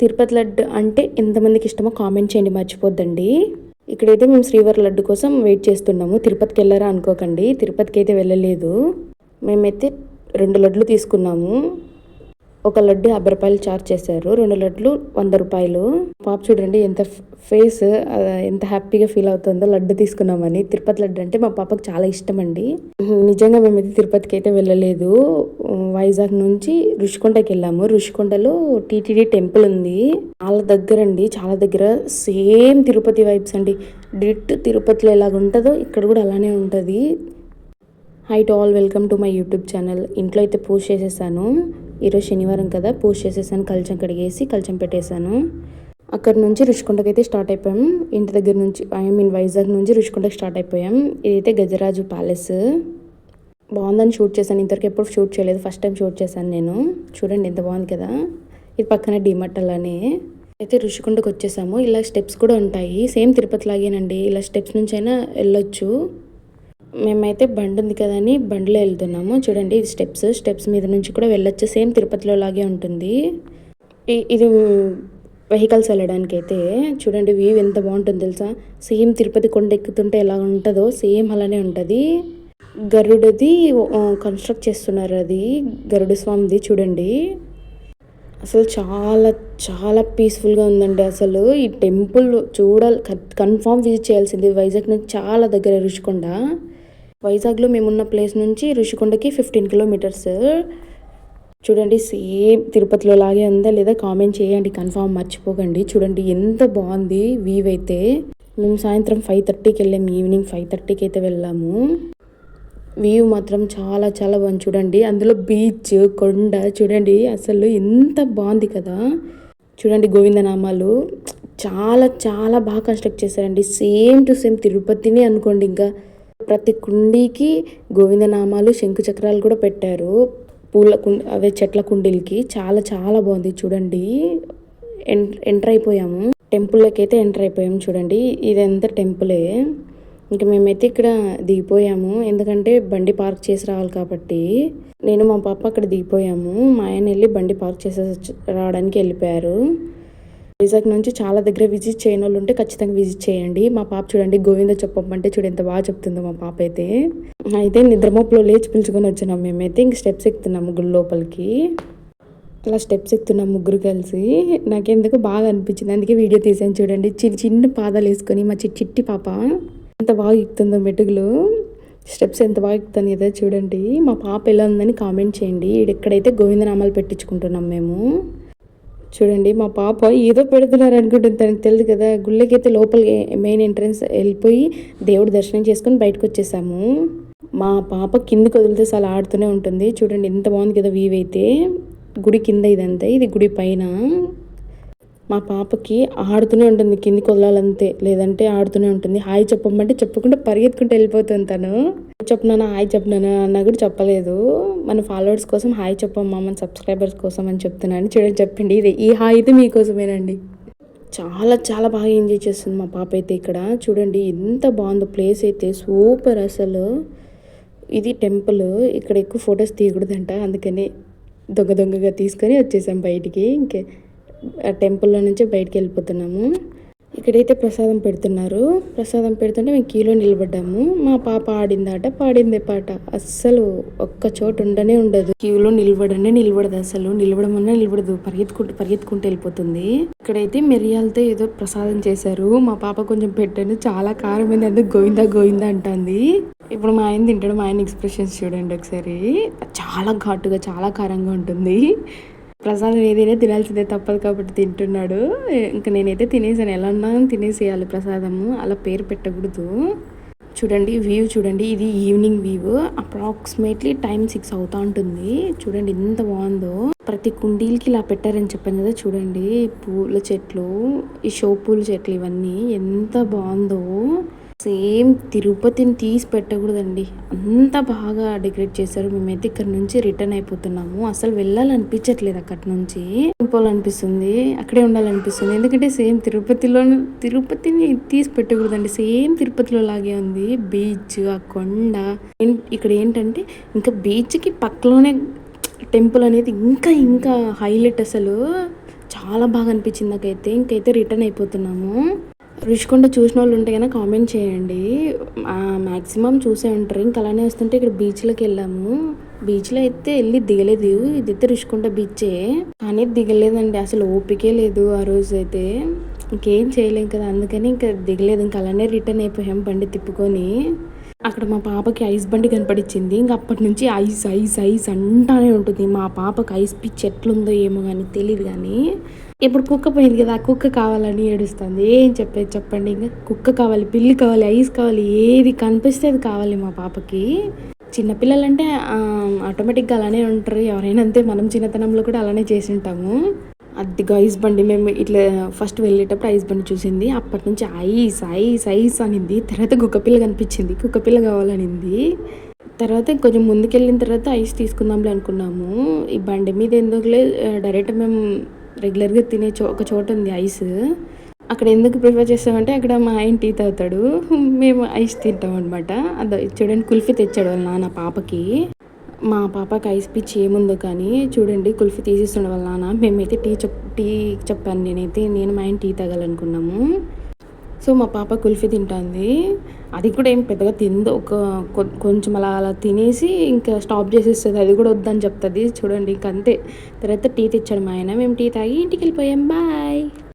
తిరుపతి లడ్డు అంటే ఎంతమందికి ఇష్టమో కామెంట్ చేయండి, మర్చిపోద్దండి. ఇక్కడైతే మేము శ్రీవారి లడ్డు కోసం వెయిట్ చేస్తున్నాము. తిరుపతికి వెళ్ళారా అనుకోకండి, తిరుపతికి అయితే వెళ్ళలేదు. మేమైతే 2 లడ్లు తీసుకున్నాము. ఒక లడ్డు 50 రూపాయలు ఛార్జ్ చేశారు, 2 లడ్లు 100 రూపాయలు. పాప చూడండి ఎంత ఫేస్ ఎంత హ్యాపీగా ఫీల్ అవుతుందో లడ్డు తీసుకున్నామని. తిరుపతి లడ్డు అంటే మా పాపకు చాలా ఇష్టం అండి. నిజంగా మేమైతే తిరుపతికి అయితే వెళ్ళలేదు. వైజాగ్ నుంచి రుషికొండకి వెళ్ళాము. రుషికొండలో టీటీడీ టెంపుల్ ఉంది, చాలా దగ్గర అండి, చాలా దగ్గర. సేమ్ తిరుపతి వైబ్స్ అండి, డిట్ తిరుపతిలో ఎలాగ ఉంటుందో ఇక్కడ కూడా అలానే ఉంటుంది. High to all, welcome to my YouTube channel. ఇంట్లో అయితే పూజ చేసేసాను. ఈరోజు శనివారం కదా, పూజ చేసేసాను. కలచం కడిగేసి కలచం పెట్టేశాను. అక్కడ నుంచి రుషికొండకి అయితే స్టార్ట్ అయిపోయాం. ఇంటి దగ్గర నుంచి వైజాగ్ నుంచి రుషికొండకి స్టార్ట్ అయిపోయాం. ఇదైతే గజరాజు ప్యాలెస్. బాగుందని షూట్ చేశాను. ఇంతవరకు ఎప్పుడు షూట్ చేయలేదు, ఫస్ట్ టైం షూట్ చేశాను నేను. చూడండి ఎంత బాగుంది కదా. ఇది పక్కన డిమార్ట్ అలానే. అయితే రుషికొండకి వచ్చేసాము. ఇలా స్టెప్స్ కూడా ఉంటాయి, సేమ్ తిరుపతి లాగేనండి. ఇలా స్టెప్స్ నుంచి అయినా వెళ్ళొచ్చు. మేమైతే బండి ఉంది కదా అని బండిలో వెళ్తున్నాము. చూడండి ఇది స్టెప్స్ మీద నుంచి కూడా వెళ్ళొచ్చు, సేమ్ తిరుపతిలో లాగే ఉంటుంది. ఇది వెహికల్స్ వెళ్ళడానికి అయితే. చూడండి వ్యూ ఎంత బాగుంటుందో తెలుసా. సేమ్ తిరుపతి కొండ ఎక్కుతుంటే ఎలా ఉంటుందో సేమ్ అలానే ఉంటుంది. గరుడది కన్స్ట్రక్ట్ చేస్తున్నారు, అది గరుడ స్వామిది. చూడండి అసలు చాలా చాలా పీస్ఫుల్గా ఉందండి. అసలు ఈ టెంపుల్ చూడాలి, కన్ఫామ్ విజిట్ చేయాల్సింది. వైజాగ్ నుంచి చాలా దగ్గర రుషికొండ. వైజాగ్లో మేమున్న ప్లేస్ నుంచి రుషికొండకి 15 కిలోమీటర్స్. చూడండి సేమ్ తిరుపతిలో లాగే ఉందా లేదా కామెంట్ చేయండి, కన్ఫామ్ మర్చిపోకండి. చూడండి ఎంత బాగుంది వ్యూ అయితే. మేము సాయంత్రం 5:30కి వెళ్ళాము, ఈవినింగ్ 5:30కి అయితే వెళ్ళాము. వ్యూ మాత్రం చాలా చాలా బాగుంది. చూడండి అందులో బీచ్, కొండ చూడండి అసలు ఎంత బాగుంది కదా. చూడండి గోవిందనామాలు చాలా చాలా బాగా కన్స్ట్రక్ట్ చేశారండి. సేమ్ టు సేమ్ తిరుపతిని అనుకోండి. ఇంకా ప్రతి కుండీకి గోవిందనామాలు, శంకు చక్రాలు కూడా పెట్టారు. అవే చెట్ల కుండీలకి చాలా చాలా బాగుంది. చూడండి ఎంటర్ అయిపోయాము, టెంపుల్లోకి అయితే ఎంటర్ అయిపోయాము. చూడండి ఇదంతా టెంపులే. ఇంకా మేమైతే ఇక్కడ దిగిపోయాము, ఎందుకంటే బండి పార్క్ చేసి రావాలి కాబట్టి. నేను మా పాప అక్కడ దిగిపోయాము. మా ఆయన వెళ్ళి బండి పార్క్ చేసి రావడానికి వెళ్ళిపోయారు. వైజాగ్ నుంచి చాలా దగ్గర విజిట్ చేయని వాళ్ళు ఉంటే ఖచ్చితంగా విజిట్ చేయండి. మా పాప చూడండి గోవింద చెప్పమంటే చూడు ఎంత బాగా చెప్తుందో మా పాప అయితే నిద్రమోపులో లేచి పిలుచుకొని వచ్చినాం. మేమైతే ఇంక స్టెప్స్ ఎక్కుతున్నాము గుడి లోపలికి. అలా స్టెప్స్ ఎక్కుతున్నాం ముగ్గురు కలిసి. నాకెందుకు బాగా అనిపించింది, అందుకే వీడియో తీసాను. చూడండి చిన్న చిన్న పాదాలు వేసుకొని మా చిట్టి పాప ఎంత బాగా ఎక్కుతుందో మెట్టుగులు. స్టెప్స్ ఎంత బాగా ఎక్కుతాను కదా చూడండి. మా పాప ఎలా ఉందని కామెంట్ చేయండి. ఇక్కడైతే గోవిందనామాలు పెట్టించుకుంటున్నాం మేము. చూడండి మా పాప ఏదో పెడుతున్నారు అనుకుంటుంది, తనకు తెలియదు కదా. గుళ్ళకైతే లోపలికి మెయిన్ ఎంట్రన్స్ వెళ్ళిపోయి దేవుడి దర్శనం చేసుకొని బయటకు వచ్చేసాము. మా పాప కిందికి వదిలితే అలా ఆడుతూనే ఉంటుంది. చూడండి ఎంత బాగుంది కదా వ్యూ అయితే. గుడి కింద ఇదంతా, ఇది గుడి పైన. మా పాపకి ఆడుతూనే ఉంటుంది, కిందికి వదలాలంతే, లేదంటే ఆడుతూనే ఉంటుంది. హాయ్ చెప్పమంటే చెప్పకుండా పరిగెత్తుకుంటూ వెళ్ళిపోతుంది తను. చెప్పినానా హాయ్ చెప్పినానా అన్నా కూడా చెప్పలేదు. మన ఫాలోవర్స్ కోసం హాయ్ చెప్పమ్మా, మన సబ్స్క్రైబర్స్ కోసం అని చెప్తున్నాను. చూడండి చెప్పిండి, ఈ హాయ్ అయితే మీకోసమేనండి. చాలా చాలా బాగా ఎంజాయ్ చేస్తుంది మా పాప అయితే ఇక్కడ. చూడండి ఎంత బాగుందో ప్లేస్ అయితే, సూపర్ అసలు. ఇది టెంపుల్, ఇక్కడ ఎక్కువ ఫొటోస్ తీయకూడదంట, అందుకని దొంగగా తీసుకొని వచ్చేసాం బయటికి. ఇంకే ఆ టెంపుల్లో నుంచి బయటికి వెళ్ళిపోతున్నాము. ఇక్కడైతే ప్రసాదం పెడుతున్నారు. ప్రసాదం పెడుతుంటే మేము క్యూలో నిలబడ్డాము. మా పాప ఆడిందాట, పాడిందే పాట. అస్సలు ఒక్క చోటు ఉండదు, క్యూలో నిలబడదు. అసలు నిలబడమన్నా నిలబడదు, పరిగెత్తుకుంటూ వెళ్ళిపోతుంది. ఇక్కడైతే మిరియాలతో ఏదో ప్రసాదం చేశారు. మా పాప కొంచెం పెట్టాను, చాలా కారమైంది, అందుకు గోవిందా అంటుంది. ఇప్పుడు మా ఆయన తింటాడు. మా ఆయన ఎక్స్ప్రెషన్స్ చూడండి ఒకసారి. చాలా ఘాటుగా చాలా కారంగా ఉంటుంది. ప్రసాదం ఏదైనా తినాల్సిందే, తప్పదు కాబట్టి తింటున్నాడు. ఇంకా నేనైతే తినేసాను, ఎలా ఉన్నా తినేసేయాలి ప్రసాదము, అలా పేరు పెట్టకూడదు. చూడండి వ్యూ చూడండి, ఇది ఈవినింగ్ వ్యూ. అప్రాక్సిమేట్లీ టైం 6 అవుతా ఉంటుంది. చూడండి ఎంత బాగుందో. ప్రతి కుండీలకి ఇలా పెట్టారని చెప్పాను కదా. చూడండి పూల చెట్లు, ఈ షో పూల చెట్లు, ఇవన్నీ ఎంత బాగుందో. సేమ్ తిరుపతిని తీసి పెట్టకూడదండి, అంత బాగా డెకరేట్ చేశారు. మేమైతే ఇక్కడ నుంచి రిటర్న్ అయిపోతున్నాము. అసలు వెళ్ళాలనిపించట్లేదు, అక్కడి నుంచి పోవాలనిపిస్తుంది, అక్కడే ఉండాలనిపిస్తుంది. ఎందుకంటే సేమ్ తిరుపతిని తీసి పెట్టకూడదండి, సేమ్ తిరుపతిలో లాగే ఉంది. బీచ్, ఆ కొండ. ఇక్కడ ఏంటంటే ఇంకా బీచ్కి పక్కలోనే టెంపుల్ అనేది ఇంకా హైలైట్. అసలు చాలా బాగా అనిపించింది నాకైతే. ఇంకైతే రిటర్న్ అయిపోతున్నాము. రుషికొండ చూసిన వాళ్ళు ఉంటే కనుక కామెంట్ చేయండి. మ్యాక్సిమం చూసే ఉంటారు. ఇంక అలానే వస్తుంటే ఇక్కడ బీచ్లోకి వెళ్ళాము. బీచ్లో అయితే వెళ్ళి దిగలేదు. ఇదైతే రుషికొండ బీచే, కానీ దిగలేదండి. అసలు ఓపికే లేదు ఆ రోజు అయితే. ఇంకేం చేయలేం కదా, అందుకని ఇంకా దిగలేదు. ఇంకా అలానే రిటర్న్ అయిపోయాం బండి తిప్పుకొని. అక్కడ మా పాపకి ఐస్ బండి కనపడిచ్చింది. ఇంక అప్పటి నుంచి ఐస్ ఐస్ ఐస్ అంటానే ఉంటుంది. మా పాపకి ఐస్ పిచ్ ఎట్లుందో ఏమో కానీ తెలియదు. కానీ ఇప్పుడు కుక్క పోయింది కదా, ఆ కుక్క కావాలని ఏడుస్తుంది. ఏం చెప్పేది చెప్పండి. ఇంకా కుక్క కావాలి, పిల్లి కావాలి, ఐస్ కావాలి, ఏది కనిపిస్తే అది కావాలి మా పాపకి. చిన్నపిల్లలంటే ఆటోమేటిక్గా అలానే ఉంటారు. ఎవరైనా అంతే, మనం చిన్నతనంలో కూడా అలానే చేసి ఉంటాము. అదిగా ఐస్ బండి, మేము ఇట్లా ఫస్ట్ వెళ్ళేటప్పుడు ఐస్ బండి చూసింది. అప్పటి నుంచి ఐస్ ఐస్ ఐస్ అనింది. తర్వాత కుక్కపిల్ల కనిపించింది, కుక్కపిల్ల కావాలనింది. తర్వాత కొంచెం ముందుకెళ్ళిన తర్వాత ఐస్ తీసుకుందాంలే అనుకున్నాము. ఈ బండి మీద ఎందుకులే, డైరెక్ట్ మేము రెగ్యులర్గా తినే ఒక చోట ఉంది ఐస్, అక్కడ ఎందుకు ప్రిఫర్ చేస్తామంటే అక్కడ మా ఆయన టీ తాగుతాడు, మేము ఐస్ తింటాం అనమాట. అదో చూడండి, కుల్ఫీ తెచ్చాడు వాళ్ళ నాన్న పాపకి. మా పాపకి ఐస్ పిచ్ ఏముందో కానీ చూడండి, కుల్ఫీ తీసిస్తుండే వాళ్ళ నాన్న. మేమైతే టీ చెప్పాను నేనైతే, నేను మా ఆయన టీ తాగాలనుకున్నాము. సో మా పాప కుల్ఫీ తింటుంది. అది కూడా ఏం పెద్దగా తిందో, కొంచెం అలా అలా తినేసి ఇంకా స్టాప్ చేసేస్తుంది. అది కూడా వద్దని చెప్తుంది. చూడండి ఇంక అంతే. తర్వాత టీ తెచ్చాడు మా ఆయన, మేము టీ తాగి ఇంటికి వెళ్ళిపోయాం. బాయ్.